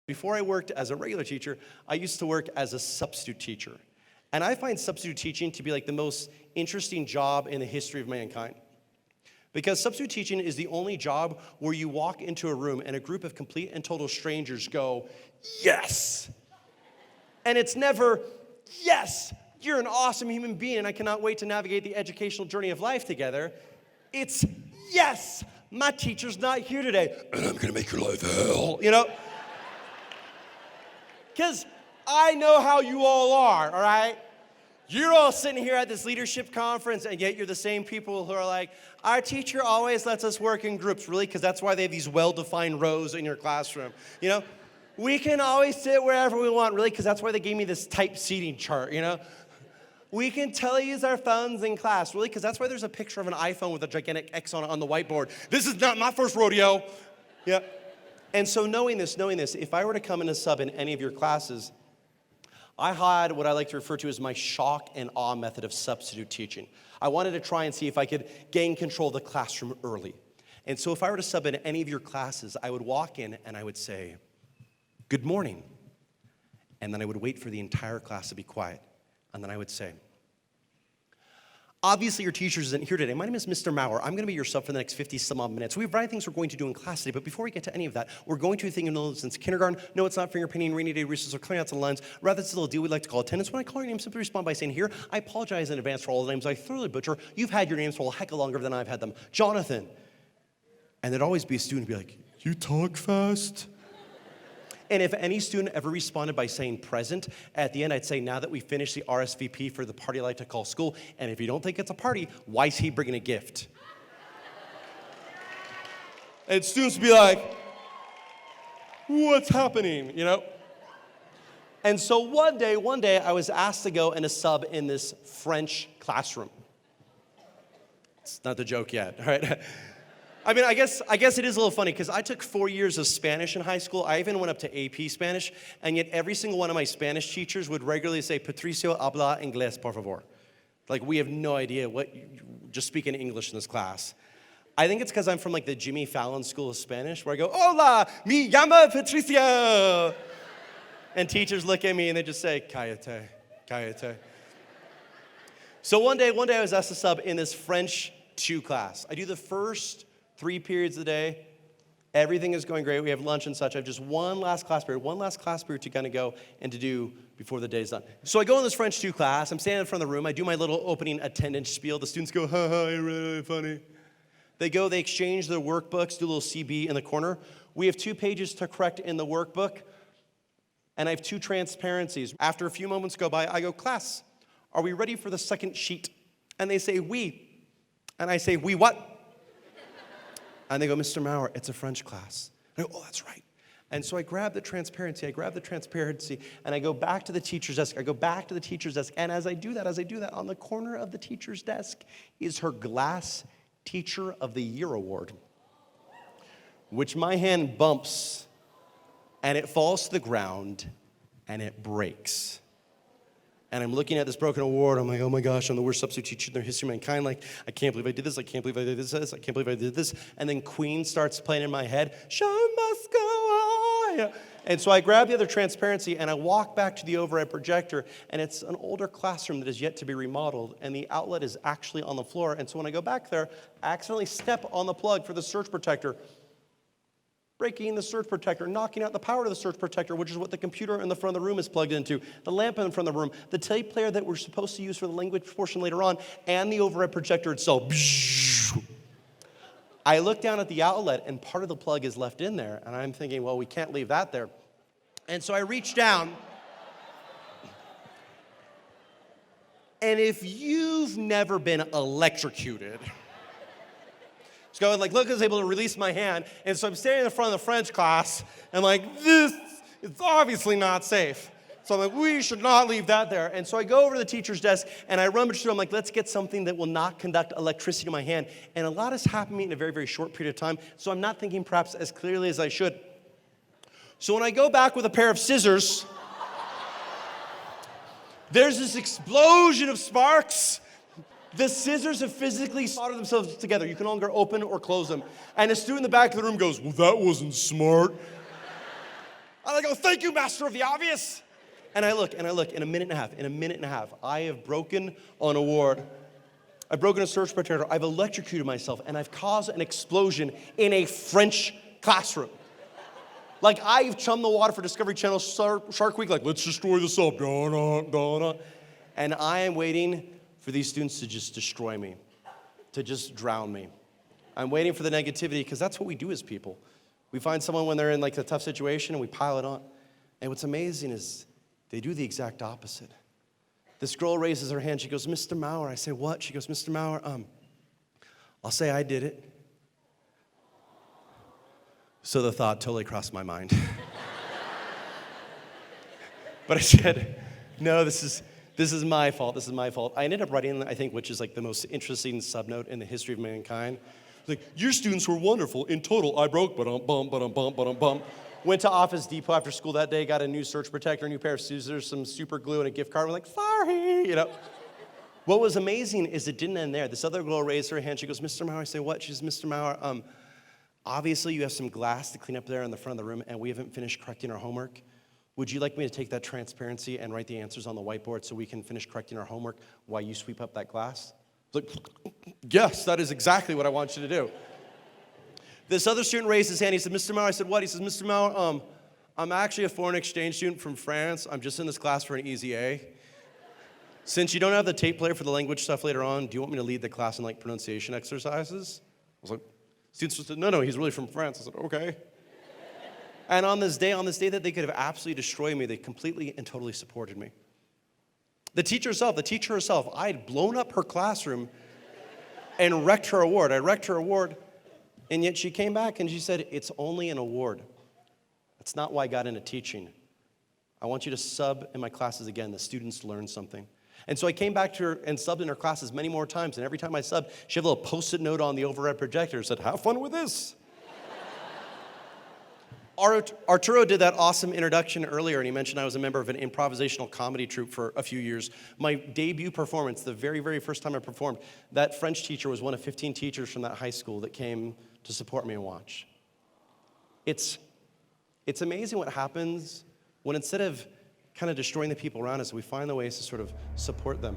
Before I worked as a regular teacher, I used to work as a substitute teacher. And I find substitute teaching to be like the most interesting job in the history of mankind. Because substitute teaching is the only job where you walk into a room and a group of complete and total strangers go, yes! And it's never, yes, you're an awesome human being and I cannot wait to navigate the educational journey of life together. It's, yes, my teacher's not here today, and I'm gonna make your life hell, you know? Because I know how you all are, all right? You're all sitting here at this leadership conference, and yet you're the same people who are like, our teacher always lets us work in groups. Really? Because that's why they have these well-defined rows in your classroom. You know? We can always sit wherever we want. Really? Because that's why they gave me this type seating chart, you know? We can teleuse our phones in class. Really? Because that's why there's a picture of an iPhone with a gigantic X on the whiteboard. This is not my first rodeo. Yeah. And so knowing this, if I were to come in a sub in any of your classes, I had what I like to refer to as my shock and awe method of substitute teaching. I wanted to try and see if I could gain control of the classroom early. And so if I were to sub in any of your classes, I would walk in and I would say, good morning. And then I would wait for the entire class to be quiet. And then I would say, obviously your teacher isn't here today. My name is Mr. Maurer. I'm going to be your sub for the next 50-some-odd minutes. We have a variety of things we're going to do in class today, but before we get to any of that, we're going to a thing you've known since kindergarten. No, it's not fingerpainting, rainy day recess, or clearing out some lines. Rather, it's a little deal we like to call attendance. When I call your name, simply respond by saying, here, I apologize in advance for all the names I thoroughly butcher. You've had your names for a heck of longer than I've had them. Jonathan. And there'd always be a student who'd be like, you talk fast. And if any student ever responded by saying present, at the end I'd say, now that we finished the RSVP for the party I like to call school, and if you don't think it's a party, why is he bringing a gift? And students would be like, what's happening, you know? And so one day I was asked to go and a sub in this French classroom. It's not the joke yet, all right? I mean, I guess it is a little funny because I took 4 years of Spanish in high school. I even went up to AP Spanish, and yet every single one of my Spanish teachers would regularly say, Patricio, habla inglés, por favor. Like, we have no idea just speaking English in this class. I think it's because I'm from like the Jimmy Fallon School of Spanish, where I go, hola, me llama Patricio. And teachers look at me and they just say, cállate, cállate. So one day I was asked to sub in this French 2 class. I do the first 3 periods a day. Everything is going great. We have lunch and such. I have just one last class period to kind of go and to do before the day's done. So I go in this French 2 class. I'm standing in front of the room. I do my little opening attendance spiel. The students go, ha ha, you're really funny. They exchange their workbooks, do a little CB in the corner. We have 2 pages to correct in the workbook, and I have 2 transparencies. After a few moments go by, I go, class, are we ready for the second sheet? And they say, oui. And I say, oui what? And they go, Mr. Maurer, it's a French class. And I go, oh, that's right. And so I grab the transparency, and I go back to the teacher's desk. And as I do that, on the corner of the teacher's desk is her glass Teacher of the Year award, which my hand bumps, and it falls to the ground, and it breaks. And I'm looking at this broken award. I'm like, oh my gosh, I'm the worst substitute teacher in the history of mankind. Like, I can't believe I did this. I can't believe I did this. And then Queen starts playing in my head. Show must go on. And so I grab the other transparency and I walk back to the overhead projector. And it's an older classroom that is yet to be remodeled. And the outlet is actually on the floor. And so when I go back there, I accidentally step on the plug for the surge protector, breaking the surge protector, knocking out the power to the surge protector, which is what the computer in the front of the room is plugged into, the lamp in the front of the room, the tape player that we're supposed to use for the language portion later on, and the overhead projector itself. I look down at the outlet, and part of the plug is left in there, and I'm thinking, well, we can't leave that there. And so I reach down, and if you've never been electrocuted, so like, look, I was able to release my hand, and so I'm standing in front of the French class, and like, this is obviously not safe. So I'm like, we should not leave that there. And so I go over to the teacher's desk, and I rummage through, I'm like, let's get something that will not conduct electricity to my hand. And a lot has happened to me in a very, very short period of time, so I'm not thinking perhaps as clearly as I should. So when I go back with a pair of scissors, there's this explosion of sparks. The scissors have physically soldered themselves together. You can no longer open or close them. And a student in the back of the room goes, well, that wasn't smart. And I go, thank you, master of the obvious. And I look, in a minute and a half, I have broken an award. I've broken a surge protector, I've electrocuted myself, and I've caused an explosion in a French classroom. Like, I've chummed the water for Discovery Channel Shark Week, like, let's destroy the sub, and I am waiting for these students to just destroy me, to just drown me. I'm waiting for the negativity, because that's what we do as people. We find someone when they're in like a tough situation, and we pile it on. And what's amazing is they do the exact opposite. This girl raises her hand. She goes, Mr. Maurer. I say, what? She goes, Mr. Maurer, I'll say I did it. So the thought totally crossed my mind. But I said, no, this is my fault. This is my fault. I ended up writing, I think, which is like the most interesting subnote in the history of mankind. Like, your students were wonderful. In total, I broke, bum. Went to Office Depot after school that day, got a new surge protector, a new pair of scissors, some super glue, and a gift card. We're like, sorry, you know. What was amazing is it didn't end there. This other girl raised her hand. She goes, Mr. Maurer. I say, what? She says, Mr. Maurer, obviously you have some glass to clean up there in the front of the room, and we haven't finished correcting our homework. Would you like me to take that transparency and write the answers on the whiteboard so we can finish correcting our homework while you sweep up that glass? I was like, yes, that is exactly what I want you to do. This other student raised his hand. He said, Mr. Maurer. I said, what? He says, Mr. Maurer, I'm actually a foreign exchange student from France. I'm just in this class for an easy A. Since you don't have the tape player for the language stuff later on, do you want me to lead the class in like pronunciation exercises? I was like, students said, no, he's really from France. I said, okay. And on this day that they could have absolutely destroyed me, they completely and totally supported me. The teacher herself, I had blown up her classroom and wrecked her award. I wrecked her award. And yet she came back and she said, it's only an award. That's not why I got into teaching. I want you to sub in my classes again. The students learn something. And so I came back to her and subbed in her classes many more times. And every time I subbed, she had a little Post-it note on the overhead projector that said, have fun with this. Arturo did that awesome introduction earlier, and he mentioned I was a member of an improvisational comedy troupe for a few years. My debut performance, the very, very first time I performed, that French teacher was one of 15 teachers from that high school that came to support me and watch. It's amazing what happens when instead of kind of destroying the people around us, we find the ways to sort of support them.